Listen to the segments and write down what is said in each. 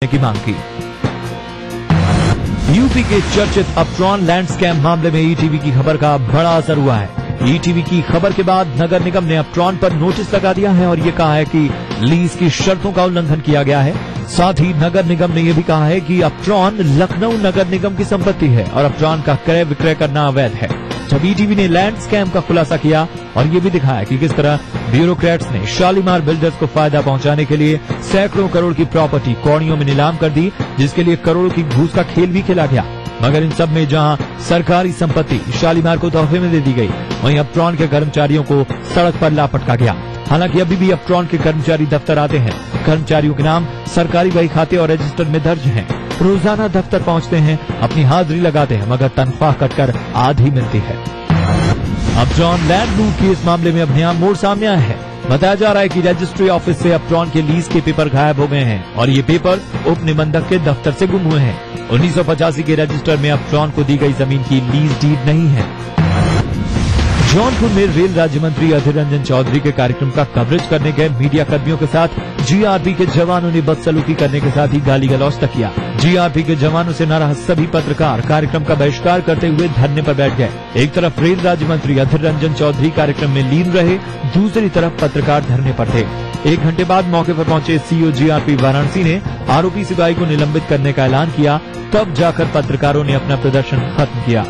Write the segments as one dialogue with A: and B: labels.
A: की मांग की। यूपी के चर्चित अपट्रॉन लैंड स्कैम मामले में ईटीवी की खबर का बड़ा असर हुआ है। ईटीवी की खबर के बाद नगर निगम ने अपट्रॉन पर नोटिस लगा दिया है और ये कहा है कि लीज की शर्तों का उल्लंघन किया गया है। साथ ही नगर निगम ने यह भी कहा है कि अपट्रॉन लखनऊ नगर निगम की संपत्ति है और अपट्रॉन का क्रय विक्रय करना अवैध है। जब ईटीवी ने लैंड स्कैम का खुलासा किया और ये भी दिखाया कि किस तरह ब्यूरोक्रेट्स ने शालीमार बिल्डर्स को फायदा पहुंचाने के लिए सैकड़ों करोड़ की प्रॉपर्टी कौड़ियों में नीलाम कर दी, जिसके लिए करोड़ों की घूस का खेल भी खेला गया। मगर इन सब में जहां सरकारी संपत्ति शालीमार को तोहफे में दे दी गई, वहीं अपट्रॉन के कर्मचारियों को सड़क पर लापटका गया। हालांकि अभी भी अपट्रॉन के कर्मचारी दफ्तर आते हैं, कर्मचारियों के नाम सरकारी बही खाते और रजिस्टर में दर्ज हैं, रोजाना दफ्तर पहुंचते हैं, अपनी हाजिरी लगाते हैं, मगर तनख्वाह कटकर आधी मिलती है। अपट्रॉन लैंड लूट के इस मामले में अब नया मोड़ सामने आया है। बताया जा रहा है कि रजिस्ट्री ऑफिस से अपट्रॉन के लीज के पेपर गायब हो गए हैं और ये पेपर उप निबंधक के दफ्तर से गुम हुए हैं। 1985 के रजिस्टर में अपट्रॉन को दी गई जमीन की लीज डीड नहीं है। जौनपुर में रेल राज्य मंत्री अधीर रंजन चौधरी के कार्यक्रम का कवरेज करने गए मीडिया कर्मियों के साथ जीआरपी के जवानों ने बदसलूकी करने के साथ ही गाली गलौज तक किया। जीआरपी के जवानों से नाराज सभी पत्रकार कार्यक्रम का बहिष्कार करते हुए धरने पर बैठ गए। एक तरफ रेल राज्य मंत्री अधीर रंजन चौधरी कार्यक्रम में लीन रहे, दूसरी तरफ पत्रकार धरने पर थे। 1 घंटे बाद मौके पर पहुंचे सीईओ जीआरपी वाराणसी ने आरोपी सिपाही को निलंबित करने का ऐलान किया। तब जाकर पत्रकारों ने अपना प्रदर्शन खत्म किया।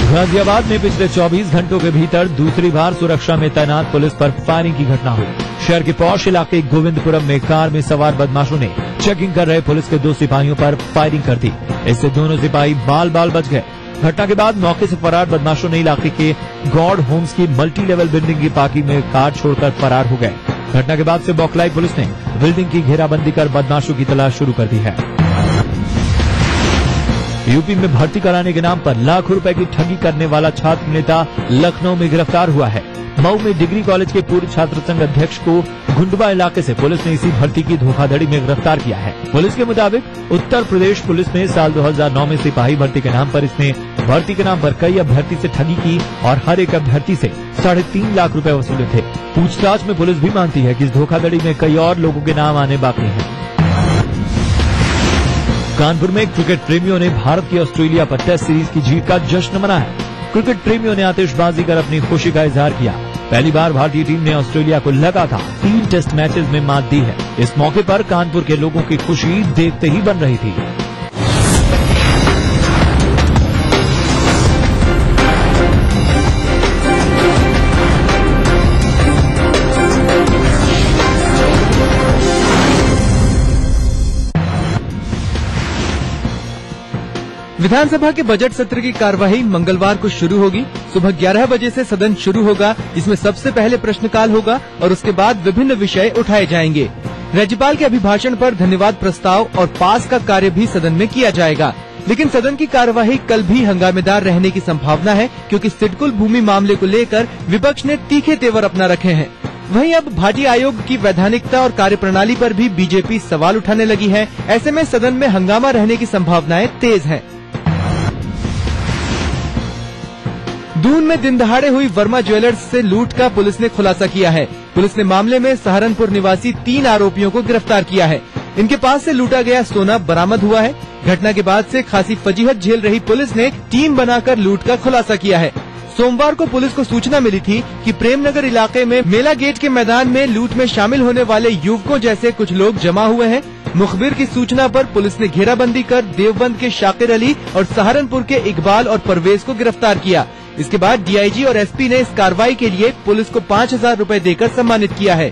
A: गाजियाबाद में पिछले 24 घंटों के भीतर दूसरी बार सुरक्षा में तैनात पुलिस पर फायरिंग की घटना हुई। शहर के पौष इलाके गोविंदपुरम में कार में सवार बदमाशों ने चेकिंग कर रहे पुलिस के 2 सिपाहियों पर फायरिंग कर दी। इससे दोनों सिपाही बाल बाल बच गए। घटना के बाद मौके से फरार बदमाशों ने इलाके के गॉड होम्स की मल्टी लेवल बिल्डिंग की पार्किंग में कार छोड़कर फरार हो गए। घटना के बाद से बौखलाई पुलिस ने बिल्डिंग की घेराबंदी कर बदमाशों की तलाश शुरू कर दी है। यूपी में भर्ती कराने के नाम पर लाखों रुपए की ठगी करने वाला छात्र नेता लखनऊ में गिरफ्तार हुआ है। मऊ में डिग्री कॉलेज के पूर्व छात्र संघ अध्यक्ष को गुंडवा इलाके से पुलिस ने इसी भर्ती की धोखाधड़ी में गिरफ्तार किया है। पुलिस के मुताबिक उत्तर प्रदेश पुलिस ने साल 2009 में सिपाही भर्ती के नाम पर इसने भर्ती के नाम पर कई अभ्यर्थी से ठगी की और हर एक अभ्यर्थी से 3.5 लाख रुपए वसूले थे। पूछताछ में पुलिस भी मानती है कि इस धोखाधड़ी में कई और लोगों के नाम आने बाकी हैं। कानपुर में क्रिकेट प्रेमियों ने भारत की ऑस्ट्रेलिया पर टेस्ट सीरीज की जीत का जश्न मनाया। क्रिकेट प्रेमियों ने आतिशबाजी कर अपनी खुशी का इजहार किया। पहली बार भारतीय टीम ने ऑस्ट्रेलिया को लगातार 3 टेस्ट मैचेस में मात दी है। इस मौके पर कानपुर के लोगों की खुशी देखते ही बन रही थी।
B: विधानसभा के बजट सत्र की कार्यवाही मंगलवार को शुरू होगी। सुबह 11 बजे से सदन शुरू होगा। इसमें सबसे पहले प्रश्नकाल होगा और उसके बाद विभिन्न विषय उठाए जाएंगे। राज्यपाल के अभिभाषण पर धन्यवाद प्रस्ताव और पास का कार्य भी सदन में किया जाएगा। लेकिन सदन की कार्यवाही कल भी हंगामेदार रहने की संभावना है, क्योंकि सिडकुल भूमि मामले को लेकर विपक्ष ने तीखे तेवर अपना रखे हैं। वहीं अब भाटी आयोग की वैधानिकता और कार्यप्रणाली पर भी बीजेपी सवाल उठाने लगी है। ऐसे में सदन में हंगामा रहने की संभावनाएं तेज हैं। दून में दिन दहाड़े हुई वर्मा ज्वेलर्स से लूट का पुलिस ने खुलासा किया है। पुलिस ने मामले में सहारनपुर निवासी 3 आरोपियों को गिरफ्तार किया है। इनके पास से लूटा गया सोना बरामद हुआ है। घटना के बाद से खासी फजीहत झेल रही पुलिस ने टीम बनाकर लूट का खुलासा किया है। सोमवार को पुलिस को सूचना मिली थी कि प्रेमनगर इलाके में मेला गेट के मैदान में लूट में शामिल होने वाले युवकों जैसे कुछ लोग जमा हुए हैं। मुखबिर की सूचना पर पुलिस ने घेराबंदी कर देवबंद के शाकिर अली और सहारनपुर के इकबाल और परवेज को गिरफ्तार किया। इसके बाद डीआईजी और एसपी ने इस कार्रवाई के लिए पुलिस को 5,000 रुपए देकर सम्मानित किया है।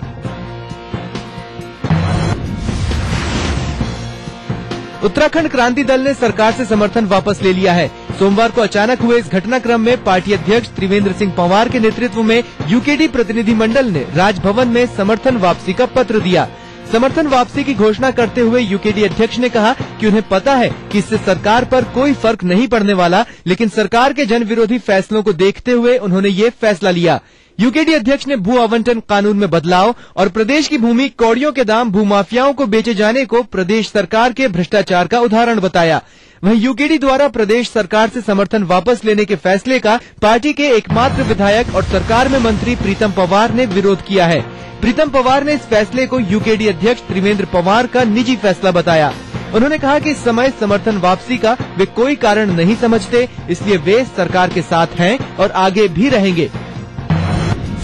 B: उत्तराखंड क्रांति दल ने सरकार से समर्थन वापस ले लिया है। सोमवार को अचानक हुए इस घटनाक्रम में पार्टी अध्यक्ष त्रिवेंद्र सिंह पंवार के नेतृत्व में यूकेडी प्रतिनिधि मंडल ने राजभवन में समर्थन वापसी का पत्र दिया। समर्थन वापसी की घोषणा करते हुए यूकेडी अध्यक्ष ने कहा कि उन्हें पता है कि इससे सरकार पर कोई फर्क नहीं पड़ने वाला, लेकिन सरकार के जन विरोधी फैसलों को देखते हुए उन्होंने ये फैसला लिया। यूकेडी अध्यक्ष ने भू आवंटन कानून में बदलाव और प्रदेश की भूमि कौड़ियों के दाम भूमाफियाओं को बेचे जाने को प्रदेश सरकार के भ्रष्टाचार का उदाहरण बताया। वहीं यूकेडी द्वारा प्रदेश सरकार से समर्थन वापस लेने के फैसले का पार्टी के एकमात्र विधायक और सरकार में मंत्री प्रीतम पंवार ने विरोध किया है। प्रीतम पवार ने इस फैसले को यूकेडी अध्यक्ष त्रिवेंद्र पवार का निजी फैसला बताया। उन्होंने कहा कि इस समय समर्थन वापसी का वे कोई कारण नहीं समझते, इसलिए वे सरकार के साथ हैं और आगे भी रहेंगे।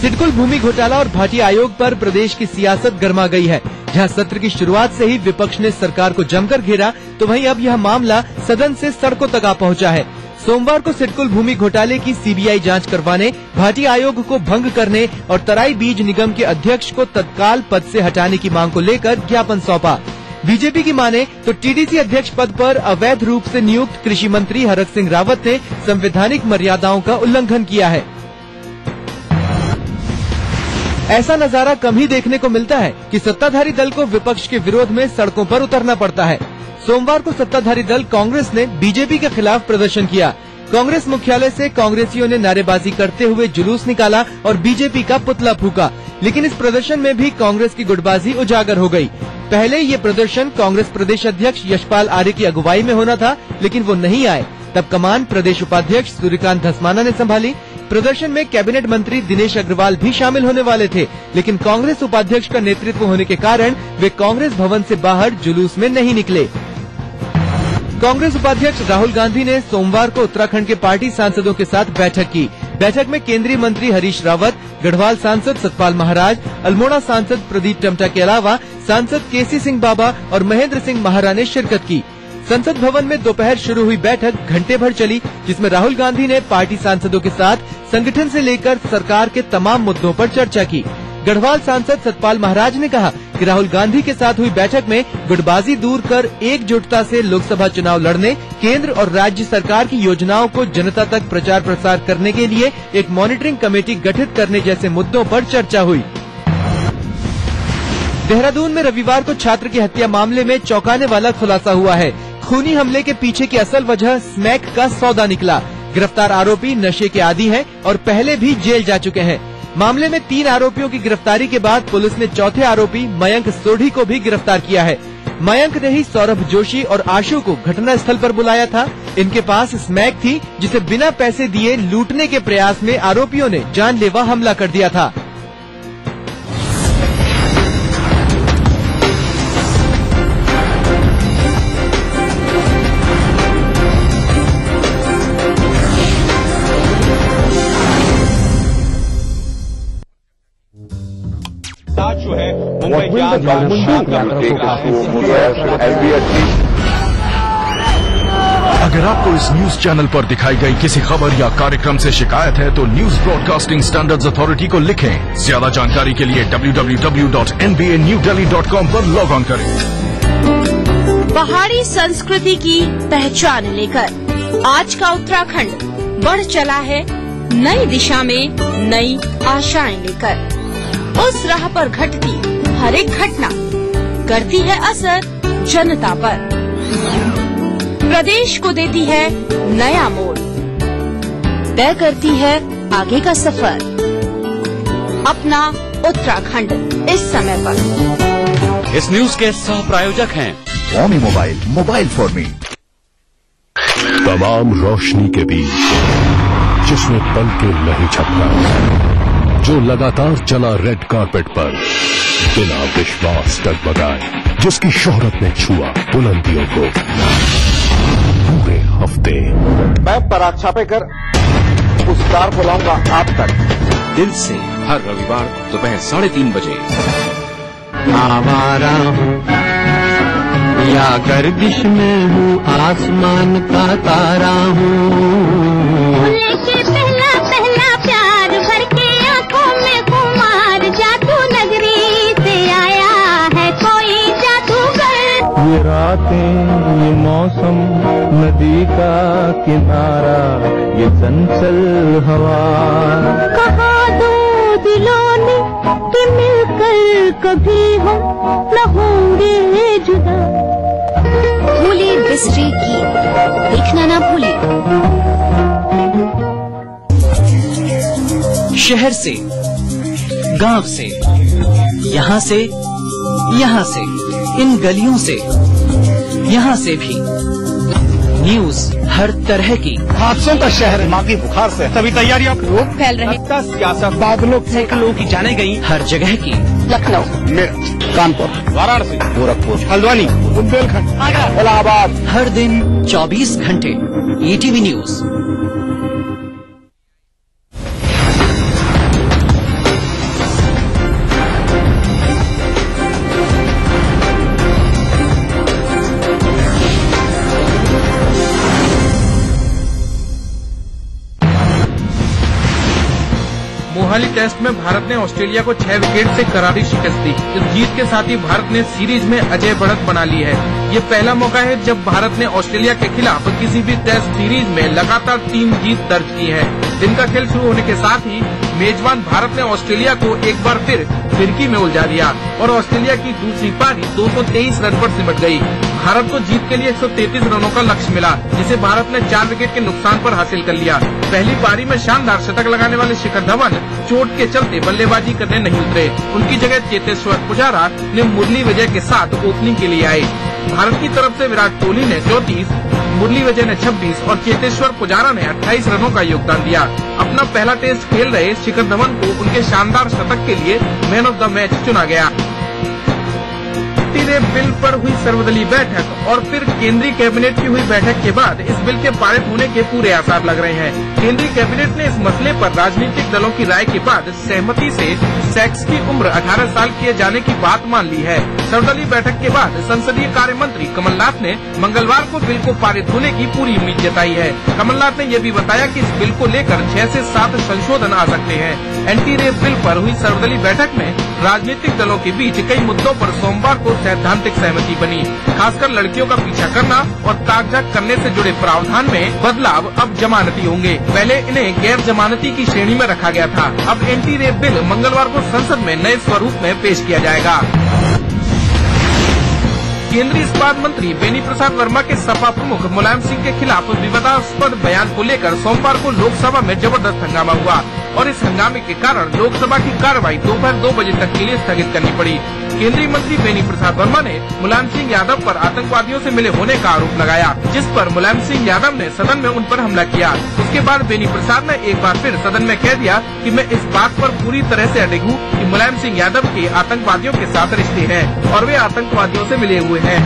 B: सिडकुल भूमि घोटाला और भाटिया आयोग पर प्रदेश की सियासत गर्मा गई है। जहां सत्र की शुरुआत से ही विपक्ष ने सरकार को जमकर घेरा, तो वहीं अब यह मामला सदन से सड़कों तक आ पहुंचा है। सोमवार को सिडकुल भूमि घोटाले की सीबीआई जांच करवाने, भाटिया आयोग को भंग करने और तराई बीज निगम के अध्यक्ष को तत्काल पद से हटाने की मांग को लेकर ज्ञापन सौंपा। बीजेपी की माने तो टीडीसी अध्यक्ष पद पर अवैध रूप से नियुक्त कृषि मंत्री हरक सिंह रावत ने संवैधानिक मर्यादाओं का उल्लंघन किया है। ऐसा नजारा कम ही देखने को मिलता है कि सत्ताधारी दल को विपक्ष के विरोध में सड़कों पर उतरना पड़ता है। सोमवार को सत्ताधारी दल कांग्रेस ने बीजेपी के खिलाफ प्रदर्शन किया। कांग्रेस मुख्यालय से कांग्रेसियों ने नारेबाजी करते हुए जुलूस निकाला और बीजेपी का पुतला फूका, लेकिन इस प्रदर्शन में भी कांग्रेस की गुटबाजी उजागर हो गई। पहले ये प्रदर्शन कांग्रेस प्रदेश अध्यक्ष यशपाल आर्य की अगुवाई में होना था, लेकिन वो नहीं आए। तब कमान प्रदेश उपाध्यक्ष सूर्यकांत धस्माना ने संभाली। प्रदर्शन में कैबिनेट मंत्री दिनेश अग्रवाल भी शामिल होने वाले थे, लेकिन कांग्रेस उपाध्यक्ष का नेतृत्व होने के कारण वे कांग्रेस भवन से बाहर जुलूस में नहीं निकले। कांग्रेस उपाध्यक्ष राहुल गांधी ने सोमवार को उत्तराखंड के पार्टी सांसदों के साथ बैठक की। बैठक में केंद्रीय मंत्री हरीश रावत, गढ़वाल सांसद सतपाल महाराज, अल्मोड़ा सांसद प्रदीप टमटा के अलावा सांसद केसी सिंह बाबा और महेंद्र सिंह महारा ने शिरकत की। संसद भवन में दोपहर शुरू हुई बैठक घंटे भर चली, जिसमें राहुल गांधी ने पार्टी सांसदों के साथ संगठन से लेकर सरकार के तमाम मुद्दों पर चर्चा की। गढ़वाल सांसद सतपाल महाराज ने कहा कि राहुल गांधी के साथ हुई बैठक में गुटबाजी दूर कर एकजुटता से लोकसभा चुनाव लड़ने, केंद्र और राज्य सरकार की योजनाओं को जनता तक प्रचार प्रसार करने के लिए एक मॉनिटरिंग कमेटी गठित करने जैसे मुद्दों पर चर्चा हुई। देहरादून में रविवार को छात्र की हत्या मामले में चौंकाने वाला खुलासा हुआ है। खूनी हमले के पीछे की असल वजह स्मैक का सौदा निकला। गिरफ्तार आरोपी नशे के आदी हैं और पहले भी जेल जा चुके हैं। मामले में 3 आरोपियों की गिरफ्तारी के बाद पुलिस ने चौथे आरोपी मयंक सोढ़ी को भी गिरफ्तार किया है। मयंक ने ही सौरभ जोशी और आशु को घटना स्थल पर बुलाया था। इनके पास स्मैक थी, जिसे बिना पैसे दिए लूटने के प्रयास में आरोपियों ने जानलेवा हमला कर दिया था।
C: जो है मुंबई
D: अगर आपको इस न्यूज चैनल पर दिखाई गई किसी खबर या कार्यक्रम से शिकायत है तो न्यूज ब्रॉडकास्टिंग स्टैंडर्ड्स अथॉरिटी को लिखें। ज्यादा जानकारी के लिए www.nbanewdelhi.com पर लॉग ऑन करें।
E: पहाड़ी संस्कृति की पहचान लेकर आज का उत्तराखंड बढ़ चला है नई दिशा में नई आशाएं लेकर। उस राह पर घटती हर एक घटना करती है असर जनता पर, प्रदेश को देती है नया मोड़, तय करती है आगे का सफर। अपना उत्तराखंड इस समय पर।
C: इस न्यूज के सह प्रायोजक हैं
F: स्वामी मोबाइल, मोबाइल फॉर मी।
G: तमाम रोशनी के बीच जिसमें पलके नहीं झपका, जो लगातार चला रेड कारपेट पर बिना विश्वास डगमगाए, जिसकी शोहरत ने छुआ बुलंदियों को पूरे हफ्ते।
F: मैं पराग छापेकर उस कार को लाऊंगा आप तक
C: दिल से हर रविवार दोपहर 3:30 बजे।
H: आवारा हूँ या गर्दिश में हूँ, आसमान का तारा हूँ।
I: लेके पहला पहला प्यार भर के आंखों में कुमार, जादू नगरी से आया है कोई जादूगर।
H: ये रातें, ये मौसम, नदी का किनारा, ये चंचल हवा।
I: कहा दो दिलों ने कि मिलकर कभी हम न होंगे जुदा।
E: भूले बिसरे गीत देखना ना भूले।
J: शहर से, गांव से, यहाँ से, इन गलियों से, यहाँ से भी न्यूज हर तरह की।
F: हादसों का शहर, दिमागी बुखार से सभी तैयारियां,
E: रोग फैल रहे,
F: सियासत, बादलों,
J: सैकड़ों की जाने गई हर जगह की
I: लखनऊ,
F: मेरठ, कानपुर, वाराणसी, गोरखपुर, हल्द्वानी, बुंदेलखंड, इलाहाबाद।
J: हर दिन 24 घंटे ETV न्यूज।
K: मोहाली टेस्ट में भारत ने ऑस्ट्रेलिया को 6 विकेट से करारी शिकस्त दी। इस जीत के साथ ही भारत ने सीरीज में अजय बढ़त बना ली है। ये पहला मौका है जब भारत ने ऑस्ट्रेलिया के खिलाफ किसी भी टेस्ट सीरीज में लगातार 3 जीत दर्ज की है। दिन का खेल शुरू होने के साथ ही मेजबान भारत ने ऑस्ट्रेलिया को एक बार फिर फिरकी में उलझा दिया और ऑस्ट्रेलिया की दूसरी पारी 223 रन पर सिमट गई। भारत को जीत के लिए 133 रनों का लक्ष्य मिला, जिसे भारत ने 4 विकेट के नुकसान पर हासिल कर लिया। पहली पारी में शानदार शतक लगाने वाले शिखर धवन चोट के चलते बल्लेबाजी करने नहीं उतरे। उनकी जगह चेतेश्वर पुजारा ने मुरली विजय के साथ ओपनिंग के लिए आए। भारत की तरफ से विराट कोहली ने 34, मुरली विजय ने 26 और चेतेश्वर पुजारा ने 28 रनों का योगदान दिया। अपना पहला टेस्ट खेल रहे शिखर धवन को उनके शानदार शतक के लिए मैन ऑफ द मैच चुना गया। बिल पर हुई सर्वदलीय बैठक और फिर केंद्रीय कैबिनेट की हुई बैठक के बाद इस बिल के पारित होने के पूरे आसार लग रहे हैं। केंद्रीय कैबिनेट ने इस मसले पर राजनीतिक दलों की राय के बाद सहमति से सेक्स की उम्र 18 साल किए जाने की बात मान ली है। सर्वदलीय बैठक के बाद संसदीय कार्य मंत्री कमलनाथ ने मंगलवार को बिल को पारित होने की पूरी उम्मीद जताई है। कमलनाथ ने यह भी बताया कि इस बिल को लेकर 6 से 7 संशोधन आ सकते हैं। एंटी रेप बिल पर हुई सर्वदलीय बैठक में राजनीतिक दलों के बीच कई मुद्दों पर सोमवार को सैद्धांतिक सहमति बनी। खासकर लड़कियों का पीछा करना और ताकझाक करने से जुड़े प्रावधान में बदलाव अब जमानती होंगे। पहले इन्हें गैर जमानती की श्रेणी में रखा गया था। अब एंटी रेप बिल मंगलवार को संसद में नए स्वरूप में पेश किया जाएगा। केंद्रीय इस्पात मंत्री बेनी प्रसाद वर्मा के सपा प्रमुख मुलायम सिंह के खिलाफ विवादास्पद बयान को लेकर सोमवार को लोकसभा में जबरदस्त हंगामा हुआ और इस हंगामे के कारण लोकसभा की कार्रवाई दोपहर 2 बजे तक के लिए स्थगित करनी पड़ी। केंद्रीय मंत्री बेनी प्रसाद वर्मा ने मुलायम सिंह यादव पर आतंकवादियों से मिले होने का आरोप लगाया, जिस पर मुलायम सिंह यादव ने सदन में उन पर हमला किया। उसके बाद बेनी प्रसाद ने एक बार फिर सदन में कह दिया कि मैं इस बात पर पूरी तरह से अडिग हूँ कि मुलायम सिंह यादव के आतंकवादियों के साथ रिश्ते हैं और वे आतंकवादियों से मिले हुए हैं।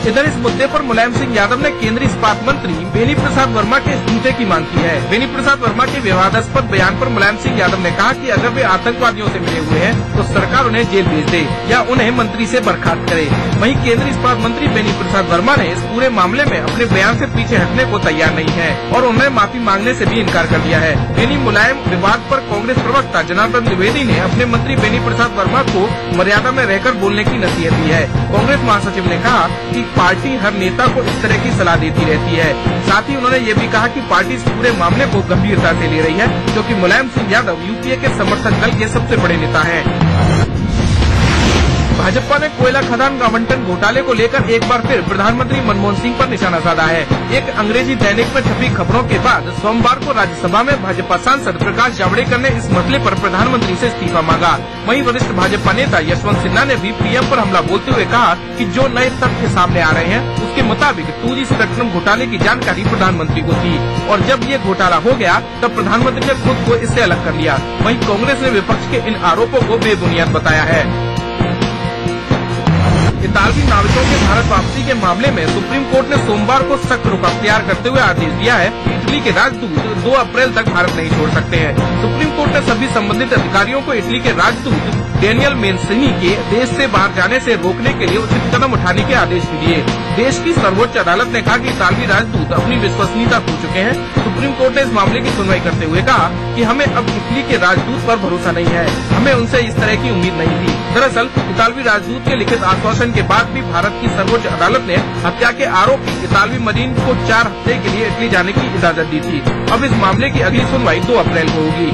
K: इधर इस मुद्दे पर मुलायम सिंह यादव ने केंद्रीय इस्पात मंत्री बेनी प्रसाद वर्मा के इस्तीफे की मांग की है। बेनी प्रसाद वर्मा के विवादास्पद बयान पर मुलायम सिंह यादव ने कहा कि अगर वे आतंकवादियों से मिले हुए हैं तो सरकार उन्हें जेल भेज दे या उन्हें मंत्री से बर्खास्त करे। वहीं केंद्रीय इस्पात मंत्री बेनी प्रसाद वर्मा ने इस पूरे मामले में अपने बयान से पीछे हटने को तैयार नहीं है और उन्होंने माफी मांगने से भी इनकार कर दिया है। बेनी मुलायम विवाद पर कांग्रेस प्रवक्ता जनार्दन द्विवेदी ने अपने मंत्री बेनी प्रसाद वर्मा को मर्यादा में रहकर बोलने की नसीहत दी है। कांग्रेस महासचिव ने कहा कि पार्टी हर नेता को इस तरह की सलाह देती रहती है। साथ ही उन्होंने ये भी कहा कि पार्टी इस पूरे मामले को गंभीरता से ले रही है, क्योंकि मुलायम सिंह यादव यूपीए के समर्थक दल के सबसे बड़े नेता हैं। भाजपा ने कोयला खदान आवंटन घोटाले को लेकर एक बार फिर प्रधानमंत्री मनमोहन सिंह पर निशाना साधा है। एक अंग्रेजी दैनिक में छपी खबरों के बाद सोमवार को राज्यसभा में भाजपा सांसद प्रकाश जावड़ेकर ने इस मसले पर प्रधानमंत्री से इस्तीफा मांगा। वहीं वरिष्ठ भाजपा नेता यशवंत सिन्हा ने भी पीएम पर हमला बोलते हुए कहा कि जो नए तथ्य सामने आ रहे हैं उसके मुताबिक 2G स्पेक्ट्रम घोटाले की जानकारी प्रधानमंत्री को थी और जब ये घोटाला हो गया तब प्रधानमंत्री ने खुद को इससे अलग कर लिया। वहीं कांग्रेस ने विपक्ष के इन आरोपों को बेबुनियाद बताया है। इतालवी नाविकों के भारत वापसी के मामले में सुप्रीम कोर्ट ने सोमवार को सख्त रुख अख्तियार करते हुए आदेश दिया है कि इटली के राजदूत 2 अप्रैल तक भारत नहीं छोड़ सकते हैं। सुप्रीम कोर्ट ने सभी संबंधित अधिकारियों को इटली के राजदूत डेनियल मेंसिनी के देश से बाहर जाने से रोकने के लिए उचित कदम उठाने के आदेश भी दिए। देश की सर्वोच्च अदालत ने कहा कि इतालवी राजदूत अपनी विश्वसनीयता खो चुके हैं। सुप्रीम कोर्ट ने इस मामले की सुनवाई करते हुए कहा कि हमें अब इटली के राजदूत पर भरोसा नहीं है, हमें उनसे इस तरह की उम्मीद नहीं थी। दरअसल इतालवी राजदूत के लिखित आश्वासन के बाद भी भारत की सर्वोच्च अदालत ने हत्या के आरोपी इतालवी मरीन को 4 हफ्ते के लिए इटली जाने की इजाजत दी थी। अब इस मामले की अगली सुनवाई 2 अप्रैल को होगी।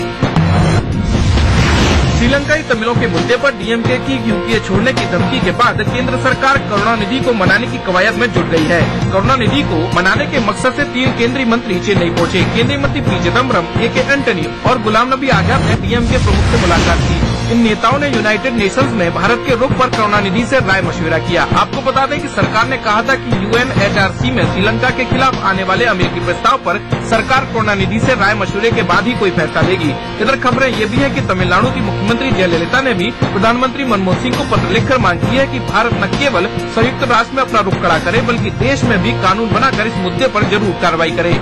K: श्रीलंकाई तमिलों के मुद्दे पर डीएमके की यूपीए छोड़ने की धमकी के बाद केंद्र सरकार करुणानिधि को मनाने की कवायद में जुट गई है। करुणानिधि को मनाने के मकसद से 3 केंद्रीय मंत्री चेन्नई पहुंचे। केंद्रीय मंत्री पी चिदम्बरम, AK एंटनी और गुलाम नबी आजाद ने डीएमके प्रमुख से मुलाकात की। इन नेताओं ने यूनाइटेड नेशंस में भारत के रुख पर करुणानिधि से राय मशविरा किया। आपको बता दें कि सरकार ने कहा था कि UNHRC में श्रीलंका के खिलाफ आने वाले अमेरिकी प्रस्ताव पर सरकार करुणानिधि से राय मशविरे के बाद ही कोई फैसला लेगी। इधर खबरें ये भी है कि तमिलनाडु की मुख्यमंत्री जयललिता ने भी प्रधानमंत्री मनमोहन सिंह को पत्र लिखकर मांग की है कि भारत न केवल संयुक्त राष्ट्र में अपना रुख खड़ा करे बल्कि देश में भी कानून बनाकर इस मुद्दे पर जरूर कार्रवाई करे।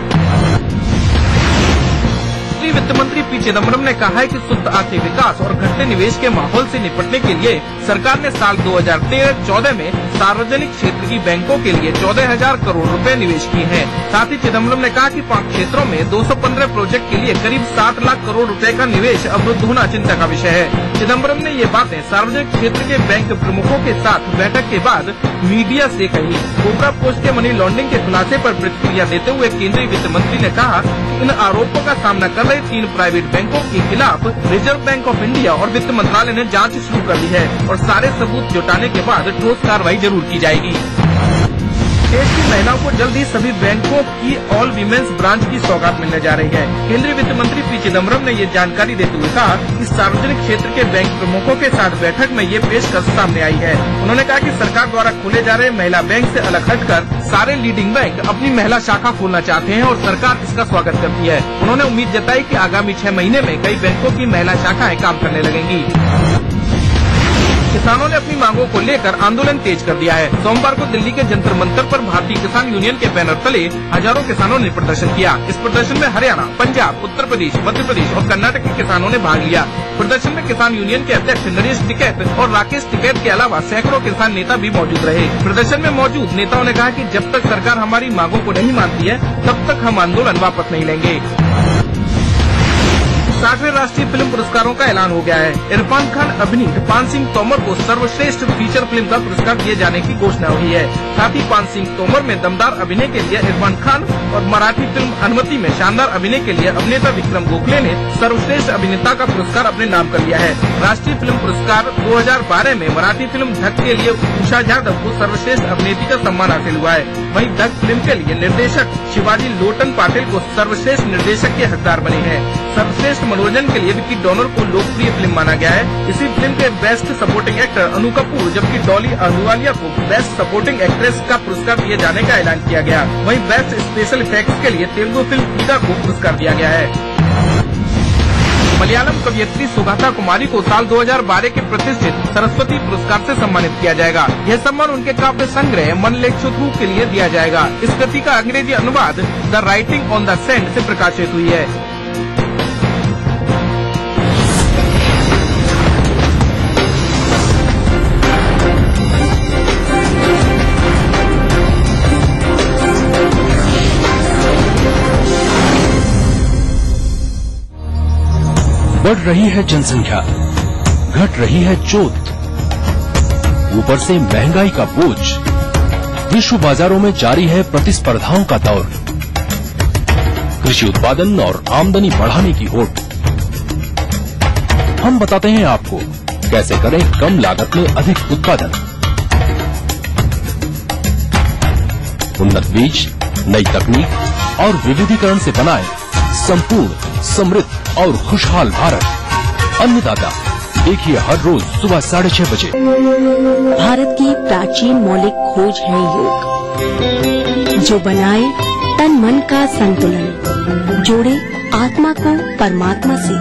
K: वित्त मंत्री पी चिदम्बरम ने कहा है कि शुद्ध आर्थिक विकास और घटते निवेश के माहौल से निपटने के लिए सरकार ने साल 2013-14 में सार्वजनिक क्षेत्र की बैंकों के लिए 14,000 करोड़ रुपए निवेश किए हैं। साथ ही चिदम्बरम ने कहा कि 5 क्षेत्रों में 215 प्रोजेक्ट के लिए करीब 7 लाख करोड़ रुपए का निवेश अवरुद्ध होना चिंता का विषय है। चिदम्बरम ने ये बातें सार्वजनिक क्षेत्र के बैंक प्रमुखों के साथ बैठक के बाद मीडिया से कही। कोबरा पोस्ट के मनी लॉन्ड्रिंग के खुलासे पर प्रतिक्रिया देते हुए केंद्रीय वित्त मंत्री ने कहा कि इन आरोपों का सामना कर रहे 3 प्राइवेट बैंकों के खिलाफ रिजर्व बैंक ऑफ इंडिया और वित्त मंत्रालय ने जांच शुरू कर दी है और सारे सबूत जुटाने के बाद ठोस कार्रवाई जरूर की जाएगी। देश की महिलाओं को जल्द ही सभी बैंकों की ऑल वीमेंस ब्रांच की सौगात मिलने जा रही है। केंद्रीय वित्त मंत्री पी चिदम्बरम ने ये जानकारी देते हुए कहा कि सार्वजनिक क्षेत्र के बैंक प्रमुखों के साथ बैठक में ये पेशकश सामने आई है। उन्होंने कहा कि सरकार द्वारा खोले जा रहे महिला बैंक से अलग हटकर सारे लीडिंग बैंक अपनी महिला शाखा खोलना चाहते हैं और सरकार इसका स्वागत करती है। उन्होंने उम्मीद जताई कि आगामी 6 महीने में कई बैंकों की महिला शाखाएं काम करने लगेंगी। किसानों ने अपनी मांगों को लेकर आंदोलन तेज कर दिया है। सोमवार को दिल्ली के जंतर मंतर पर भारतीय किसान यूनियन के बैनर तले हजारों किसानों ने प्रदर्शन किया। इस प्रदर्शन में हरियाणा, पंजाब, उत्तर प्रदेश, मध्य प्रदेश और कर्नाटक के किसानों ने भाग लिया। प्रदर्शन में किसान यूनियन के अध्यक्ष नरेश टिकैत और राकेश टिकैत के अलावा सैकड़ों किसान नेता भी मौजूद रहे। प्रदर्शन में मौजूद नेताओं ने कहा कि जब तक सरकार हमारी मांगों को नहीं मानती है तब तक हम आंदोलन वापस नहीं लेंगे। 60वें राष्ट्रीय फिल्म पुरस्कारों का ऐलान हो गया है। इरफान खान अभिनीत पान सिंह तोमर को सर्वश्रेष्ठ फीचर फिल्म का पुरस्कार दिए जाने की घोषणा हुई है। साथ ही पान सिंह तोमर में दमदार अभिनय के लिए इरफान खान और मराठी फिल्म अनुमति में शानदार अभिनय के लिए अभिनेता विक्रम गोखले ने सर्वश्रेष्ठ अभिनेता का पुरस्कार अपने नाम कर लिया है। राष्ट्रीय फिल्म पुरस्कार 2012 में मराठी फिल्म धक के लिए उषा यादव को सर्वश्रेष्ठ अभिनेत्री का सम्मान हासिल हुआ है। वहीं धक फिल्म के लिए निर्देशक शिवाजी लोटन पाटिल को सर्वश्रेष्ठ निर्देशक के हकदार बने हैं। सर्वश्रेष्ठ मनोरंजन के लिए विक्की डोनर को लोकप्रिय फिल्म माना गया है। इसी फिल्म के बेस्ट सपोर्टिंग एक्टर अनु कपूर जबकि डॉली अहलूवालिया को बेस्ट सपोर्टिंग एक्ट्रेस का पुरस्कार दिए जाने का ऐलान किया गया। वहीं बेस्ट स्पेशल इफेक्ट्स के लिए तेलुगु फिल्म ईदा को पुरस्कार दिया गया है। मलयालम कवियत्री सुगाथा कुमारी को साल 2012 के प्रतिष्ठित सरस्वती पुरस्कार से सम्मानित किया जाएगा। यह सम्मान उनके काव्य संग्रह मन लेक्षुथु के लिए दिया जाएगा। इस कृति का अंग्रेजी अनुवाद the writing on the sand से प्रकाशित हुई है।
G: बढ़ रही है जनसंख्या, घट रही है जोत, ऊपर से महंगाई का बोझ, विश्व बाजारों में जारी है प्रतिस्पर्धाओं का दौर, कृषि उत्पादन और आमदनी बढ़ाने की होड़। हम बताते हैं आपको कैसे करें कम लागत में अधिक उत्पादन। उन्नत बीज, नई तकनीक और विविधीकरण से बनाए संपूर्ण, समृद्ध और खुशहाल भारत। अन्नदाता देखिए हर रोज सुबह 6:30 बजे।
L: भारत की प्राचीन मौलिक खोज है योग, जो बनाए तन मन का संतुलन, जोड़े आत्मा को परमात्मा से,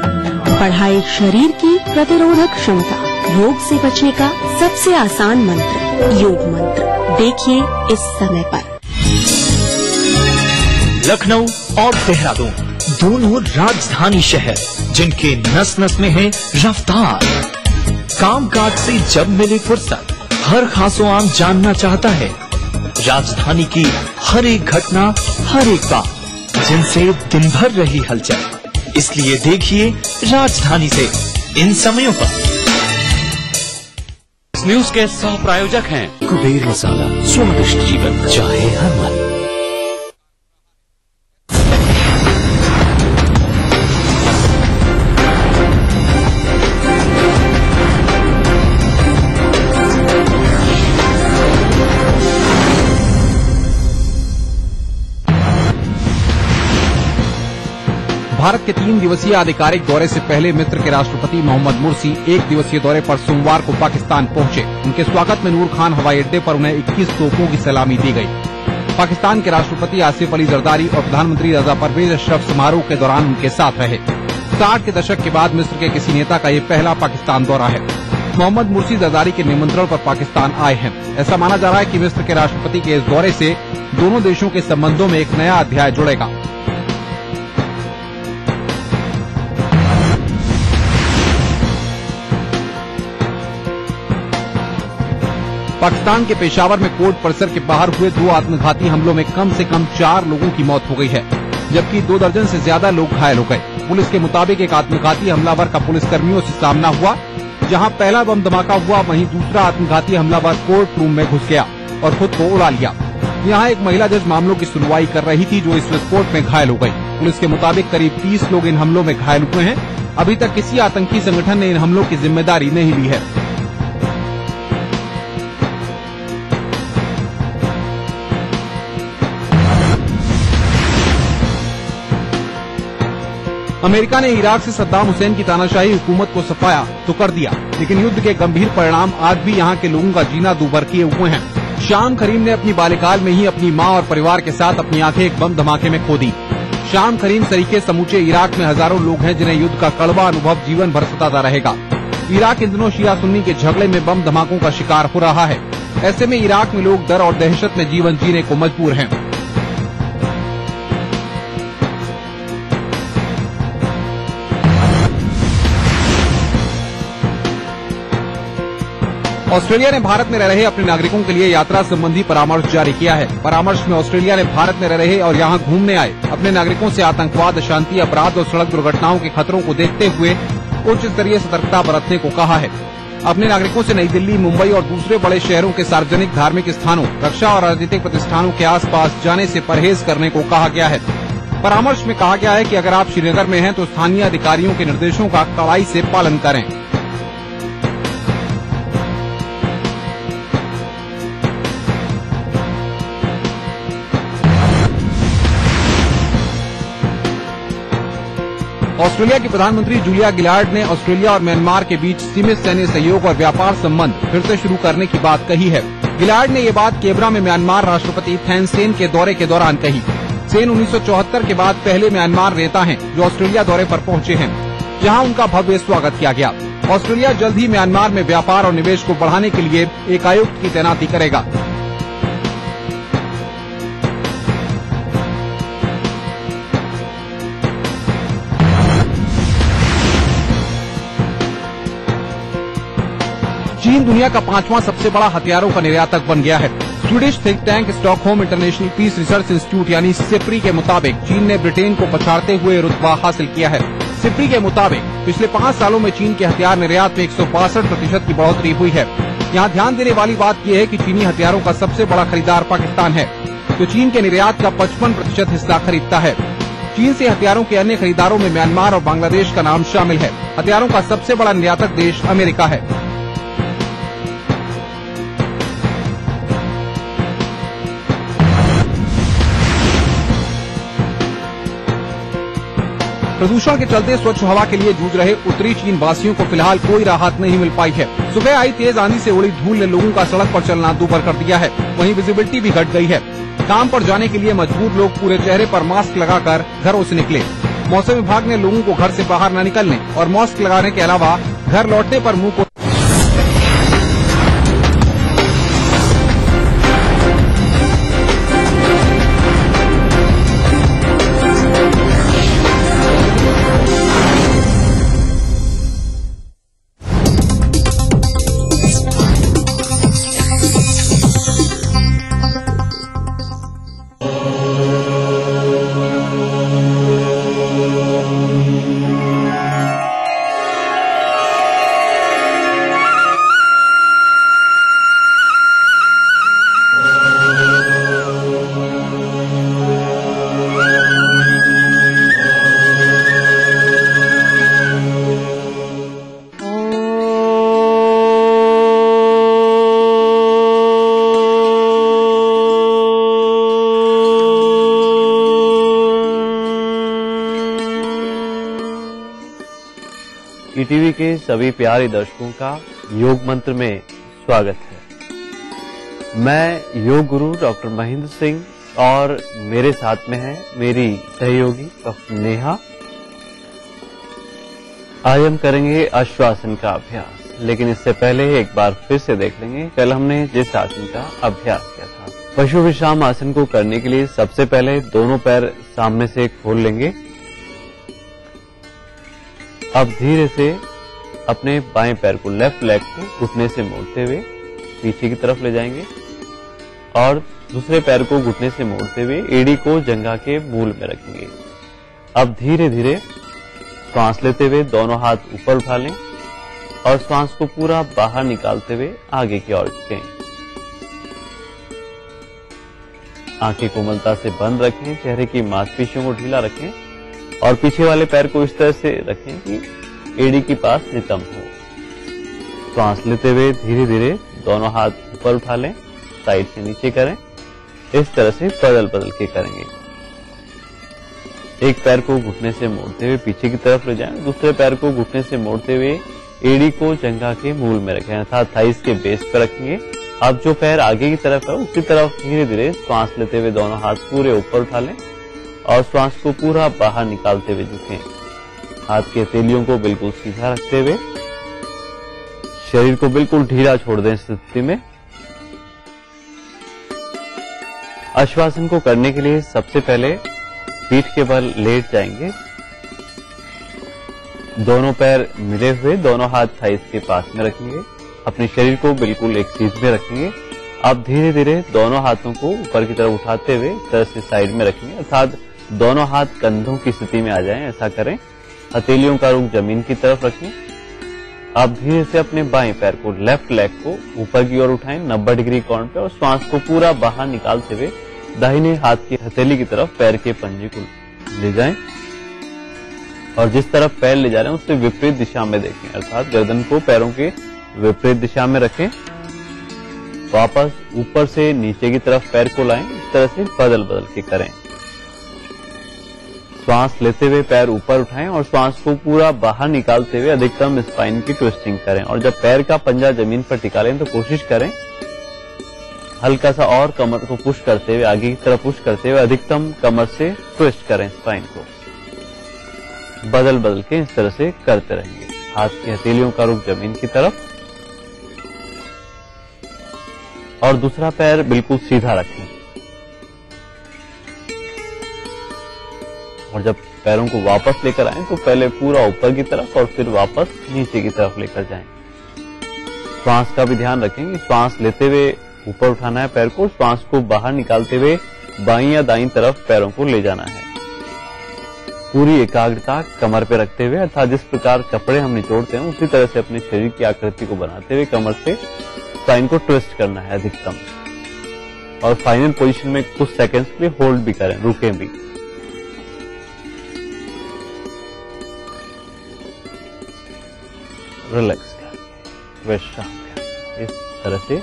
L: बढ़ाए शरीर की प्रतिरोधक क्षमता। योग से बचने का सबसे आसान मंत्र योग मंत्र। देखिए इस समय पर।
A: लखनऊ और देहरादून दोनों राजधानी शहर जिनके नस नस में है रफ्तार। कामकाज से जब मिले फुर्सत, हर खासो आम जानना चाहता है राजधानी की हर एक घटना, हर एक बात, जिनसे दिन भर रही हलचल। इसलिए देखिए राजधानी से इन समयों पर।
J: इस न्यूज के सह प्रायोजक हैं
G: कुबेर मसाला, स्वादिष्ट जीवन चाहे हर मन।
M: भारत के 3 दिवसीय आधिकारिक दौरे से पहले मिस्र के राष्ट्रपति मोहम्मद मुर्सी 1 दिवसीय दौरे पर सोमवार को पाकिस्तान पहुंचे। उनके स्वागत में नूर खान हवाई अड्डे पर उन्हें 21 तोपों की सलामी दी गई। पाकिस्तान के राष्ट्रपति आसिफ अली जरदारी और प्रधानमंत्री रजा परवेज अशरफ समारोह के दौरान उनके साथ रहे। 60 के दशक के बाद मिस्र के किसी नेता का ये पहला पाकिस्तान दौरा है। मोहम्मद मुर्सी जरदारी के निमंत्रण पर पाकिस्तान आए हैं। ऐसा माना जा रहा है कि मिस्र के राष्ट्रपति के इस दौरे से दोनों देशों के संबंधों में एक नया अध्याय जुड़ेगा। पाकिस्तान के पेशावर में कोर्ट परिसर के बाहर हुए 2 आत्मघाती हमलों में कम से कम 4 लोगों की मौत हो गई है, जबकि 2 दर्जन से ज्यादा लोग घायल हो गए। पुलिस के मुताबिक एक आत्मघाती हमलावर का पुलिसकर्मियों से सामना हुआ। जहां पहला बम धमाका हुआ, वहीं दूसरा आत्मघाती हमलावर कोर्ट रूम में घुस गया और खुद को उड़ा लिया। यहां एक महिला जज मामलों की सुनवाई कर रही थी, जो इस विस्फोट में घायल हो गई। पुलिस के मुताबिक करीब 30 लोग इन हमलों में घायल हुए हैं। अभी तक किसी आतंकी संगठन ने इन हमलों की जिम्मेदारी नहीं ली है। अमेरिका ने इराक से सद्दाम हुसैन की तानाशाही हुकूमत को सफाया तो कर दिया, लेकिन युद्ध के गंभीर परिणाम आज भी यहाँ के लोगों का जीना दूभर किए हुए हैं। शाम करीम ने अपनी बाल्यकाल में ही अपनी माँ और परिवार के साथ अपनी आंखें एक बम धमाके में खो दी। शाम करीम सरीके समूचे इराक में हजारों लोग हैं जिन्हें युद्ध का कड़वा अनुभव जीवन भर सताता रहेगा। इराक इन दिनों शिया सुन्नी के झगड़े में बम धमाकों का शिकार हो रहा है। ऐसे में इराक में लोग डर और दहशत में जीवन जीने को मजबूर हैं। ऑस्ट्रेलिया ने भारत में रह रहे अपने नागरिकों के लिए यात्रा संबंधी परामर्श जारी किया है। परामर्श में ऑस्ट्रेलिया ने भारत में रह रहे और यहां घूमने आए अपने नागरिकों से आतंकवाद, अशांति, अपराध और सड़क दुर्घटनाओं के खतरों को देखते हुए उच्च स्तरीय सतर्कता बरतने को कहा है। अपने नागरिकों से नई दिल्ली, मुंबई और दूसरे बड़े शहरों के सार्वजनिक धार्मिक स्थानों, रक्षा और राजनीतिक प्रतिष्ठानों के आसपास जाने से परहेज करने को कहा गया है। परामर्श में कहा गया है कि अगर आप श्रीनगर में हैं तो स्थानीय अधिकारियों के निर्देशों का कड़ाई से पालन करें। ऑस्ट्रेलिया की प्रधानमंत्री जूलिया गिलार्ड ने ऑस्ट्रेलिया और म्यांमार के बीच सीमित सैन्य सहयोग और व्यापार संबंध फिर से शुरू करने की बात कही है। गिलार्ड ने ये बात केबरा में म्यांमार राष्ट्रपति थैन सेन के दौरे के दौरान कही। सेन 1974 के बाद पहले म्यांमार नेता हैं जो ऑस्ट्रेलिया दौरे पर पहुंचे हैं, जहां उनका भव्य स्वागत किया गया। ऑस्ट्रेलिया जल्द ही म्यांमार में व्यापार और निवेश को बढ़ाने के लिए एक आयुक्त की तैनाती करेगा। चीन दुनिया का 5वां सबसे बड़ा हथियारों का निर्यातक बन गया है। Swedish think tank Stockholm International Peace Research Institute यानी सिप्री के मुताबिक चीन ने ब्रिटेन को पछाड़ते हुए रुतबा हासिल किया है। सिप्री के मुताबिक पिछले 5 सालों में चीन के हथियार निर्यात में 162% की बढ़ोतरी हुई है। यहाँ ध्यान देने वाली बात यह है कि चीनी हथियारों का सबसे बड़ा खरीदार पाकिस्तान है, तो चीन के निर्यात का 55% हिस्सा खरीदता है। चीन से हथियारों के अन्य खरीदारों में म्यांमार और बांग्लादेश का नाम शामिल है। हथियारों का सबसे बड़ा निर्यातक देश अमेरिका है। प्रदूषण के चलते स्वच्छ हवा के लिए जूझ रहे उत्तरी चीन वासियों को फिलहाल कोई राहत नहीं मिल पाई है। सुबह आई तेज आंधी से उड़ी धूल ने लोगों का सड़क पर चलना दूभर कर दिया है। वहीं विजिबिलिटी भी घट गई है। काम पर जाने के लिए मजबूर लोग पूरे चेहरे पर मास्क लगाकर घरों से निकले। मौसम विभाग ने लोगों को घर से बाहर न निकलने और मास्क लगाने के अलावा घर लौटने पर मुंह को
N: ईटीवी के सभी प्यारे दर्शकों का योग मंत्र में स्वागत है। मैं योग गुरु डॉक्टर महेंद्र सिंह और मेरे साथ में है मेरी सहयोगी डॉक्टर नेहा। आज हम करेंगे अश्वासन का अभ्यास, लेकिन इससे पहले एक बार फिर से देख लेंगे कल हमने जिस आसन का अभ्यास किया था। पशु विश्राम आसन को करने के लिए सबसे पहले दोनों पैर सामने से खोल लेंगे। अब धीरे से अपने बाएं पैर को, लेफ्ट लेग को घुटने से मोड़ते हुए पीछे की तरफ ले जाएंगे और दूसरे पैर को घुटने से मोड़ते हुए एड़ी को जंघा के मूल में रखेंगे। अब धीरे धीरे श्वास लेते हुए दोनों हाथ ऊपर उठा लें और श्वास को पूरा बाहर निकालते हुए आगे की ओर झुकें। आंखें कोमलता से बंद रखें, चेहरे की मांसपेशियों को ढीला रखें और पीछे वाले पैर को इस तरह से रखें कि एड़ी के पास नितंब हो। श्वास लेते हुए धीरे धीरे दोनों हाथ ऊपर उठा लें, साइड से नीचे करें। इस तरह से बदल बदल के करेंगे। एक पैर को घुटने से मोड़ते हुए पीछे की तरफ ले जाएं, दूसरे पैर को घुटने से मोड़ते हुए एड़ी को जंघा के मूल में रखें अर्थात थाइस के बेस पर रखेंगे। अब जो पैर आगे की तरफ है उसी तरफ धीरे धीरे श्वास लेते हुए दोनों हाथ पूरे ऊपर उठा लें और श्वास को पूरा बाहर निकालते हुए झुकें। हाथ की हथेलियों को बिल्कुल सीधा रखते हुए शरीर को बिल्कुल ढीला छोड़ दें। इस स्थिति में अश्वासन को करने के लिए सबसे पहले पीठ के बल लेट जाएंगे। दोनों पैर मिले हुए, दोनों हाथ थाइस के पास में रखेंगे। अपने शरीर को बिल्कुल एक सीध में रखेंगे। अब धीरे धीरे दोनों हाथों को ऊपर की तरफ उठाते हुए इस तरह से साइड में रखेंगे अर्थात दोनों हाथ कंधों की स्थिति में आ जाएं। ऐसा करें। हथेलियों का रुख जमीन की तरफ रखें। अब धीरे से अपने बाएं पैर को, लेफ्ट लेग को ऊपर की ओर उठाएं 90 डिग्री कोण पे और श्वास को पूरा बाहर निकालते हुए दाहिने हाथ की हथेली की तरफ पैर के पंजे को ले जाएं और जिस तरफ पैर ले जा रहे हैं उससे विपरीत दिशा में देखें अर्थात गर्दन को पैरों के विपरीत दिशा में रखें। वापस ऊपर से नीचे की तरफ पैर को लाएं। इस तरह से बदल बदल के करें। श्वास लेते हुए पैर ऊपर उठाएं और श्वास को पूरा बाहर निकालते हुए अधिकतम स्पाइन की ट्विस्टिंग करें और जब पैर का पंजा जमीन पर टिका लें तो कोशिश करें हल्का सा और कमर को पुश करते हुए, आगे की तरफ पुश करते हुए अधिकतम कमर से ट्विस्ट करें स्पाइन को। बदल बदल के इस तरह से करते रहेंगे। हाथ की हथेलियों का रुख जमीन की तरफ और दूसरा पैर बिल्कुल सीधा रखें और जब पैरों को वापस लेकर आएं तो पहले पूरा ऊपर की तरफ और फिर वापस नीचे की तरफ लेकर जाएं। श्वास का भी ध्यान रखें। श्वास लेते हुए ऊपर उठाना है पैर को, श्वास को बाहर निकालते हुए बाईं या दाईं तरफ पैरों को ले जाना है। पूरी एकाग्रता कमर पे रखते हुए अर्थात जिस प्रकार कपड़े हम निचोड़ते हैं उसी तरह से अपने शरीर की आकृति को बनाते हुए कमर से स्पाइन को ट्विस्ट करना है अधिकतम और फाइनल पोजीशन में कुछ सेकंड्स के लिए होल्ड भी करें, रुकें भी। रिलैक्स करें, विश्राम करें। इस तरह से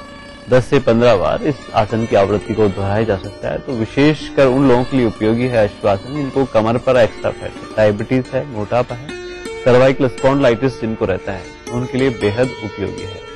N: 10 से 15 बार इस आसन की आवृत्ति को दोहराया जा सकता है। तो विशेषकर उन लोगों के लिए उपयोगी है अश्वासन जिनको कमर पर एक्स्ट्रा फैट है, डायबिटीज है, मोटापा है, सर्वाइकल स्पॉन्डिलाइटिस जिनको रहता है, उनके लिए बेहद उपयोगी है।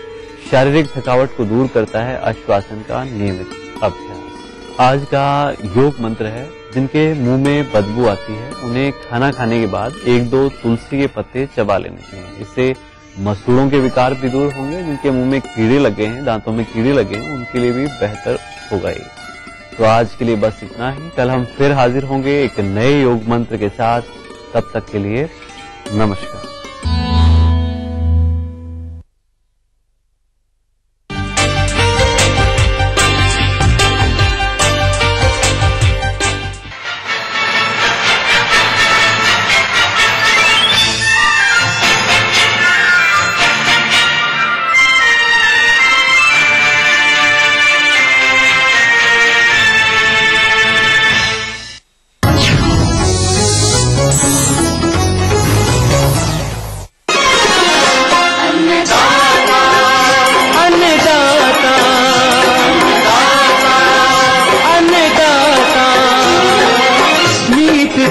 N: शारीरिक थकावट को दूर करता है अश्वासन का नियमित अभ्यास। आज का योग मंत्र है जिनके मुंह में बदबू आती है उन्हें खाना खाने के बाद 1-2 तुलसी के पत्ते चबा लेने चाहिए। इससे मसूड़ों के विकार भी दूर होंगे। जिनके मुंह में कीड़े लगे हैं, दांतों में कीड़े लगे हैं, उनके लिए भी बेहतर होगा ये। तो आज के लिए बस इतना ही। कल हम फिर हाजिर होंगे एक नए योग मंत्र के साथ। तब तक के लिए नमस्कार।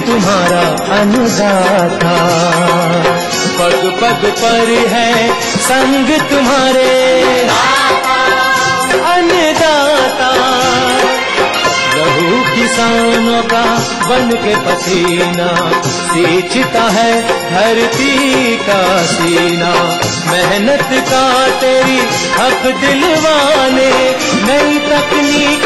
O: तुम्हारा अन्नदाता पग पग पर है संग तुम्हारे अन्नदाता। लहू किसानों का बन के पसीना सींचता है धरती का सीना। मेहनत का तेरी हक दिलवाने नई तकनीक